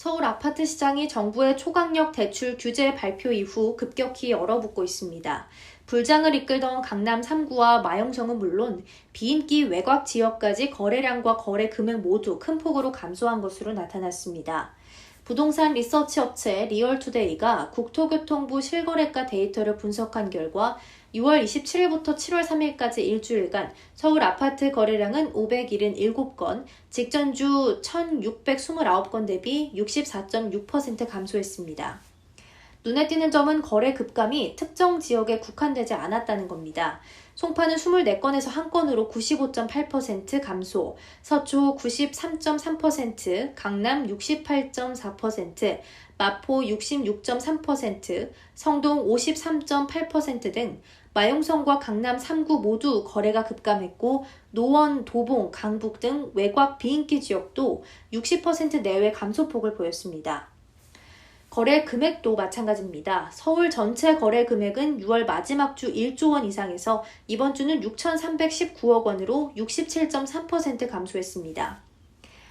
서울 아파트 시장이 정부의 초강력 대출 규제 발표 이후 급격히 얼어붙고 있습니다. 불장을 이끌던 강남 3구와 마영성은 물론 비인기 외곽 지역까지 거래량과 거래 금액 모두 큰 폭으로 감소한 것으로 나타났습니다. 부동산 리서치 업체 리얼투데이가 국토교통부 실거래가 데이터를 분석한 결과 6월 27일부터 7월 3일까지 일주일간 서울 아파트 거래량은 577건, 직전주 1629건 대비 64.6% 감소했습니다. 눈에 띄는 점은 거래 급감이 특정 지역에 국한되지 않았다는 겁니다. 송파는 24건에서 1건으로 95.8% 감소, 서초 93.3%, 강남 68.4%, 마포 66.3%, 성동 53.8% 등 마용성과 강남 3구 모두 거래가 급감했고 노원, 도봉, 강북 등 외곽 비인기 지역도 60% 내외 감소폭을 보였습니다. 거래 금액도 마찬가지입니다. 서울 전체 거래 금액은 6월 마지막 주 1조 원 이상에서 이번 주는 6,319억 원으로 67.3% 감소했습니다.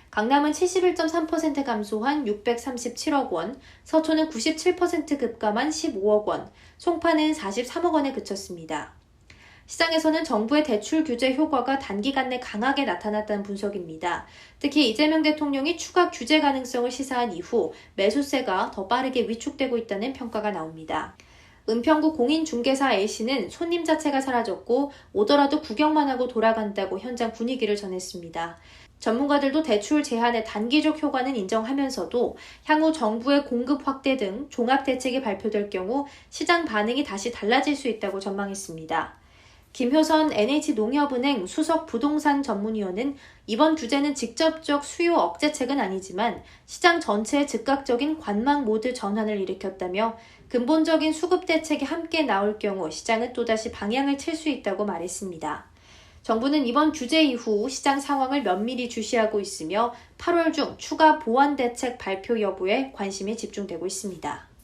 강남은 71.3% 감소한 637억 원, 서초는 97% 급감한 15억 원, 송파는 43억 원에 그쳤습니다. 시장에서는 정부의 대출 규제 효과가 단기간 내 강하게 나타났다는 분석입니다. 특히 이재명 대통령이 추가 규제 가능성을 시사한 이후 매수세가 더 빠르게 위축되고 있다는 평가가 나옵니다. 은평구 공인중개사 A씨는 손님 자체가 사라졌고 오더라도 구경만 하고 돌아간다고 현장 분위기를 전했습니다. 전문가들도 대출 제한의 단기적 효과는 인정하면서도 향후 정부의 공급 확대 등 종합대책이 발표될 경우 시장 반응이 다시 달라질 수 있다고 전망했습니다. 김효선 NH농협은행 수석 부동산 전문위원은 이번 규제는 직접적 수요 억제책은 아니지만 시장 전체의 즉각적인 관망 모드 전환을 일으켰다며 근본적인 수급 대책이 함께 나올 경우 시장은 또다시 방향을 칠 수 있다고 말했습니다. 정부는 이번 규제 이후 시장 상황을 면밀히 주시하고 있으며 8월 중 추가 보완 대책 발표 여부에 관심이 집중되고 있습니다.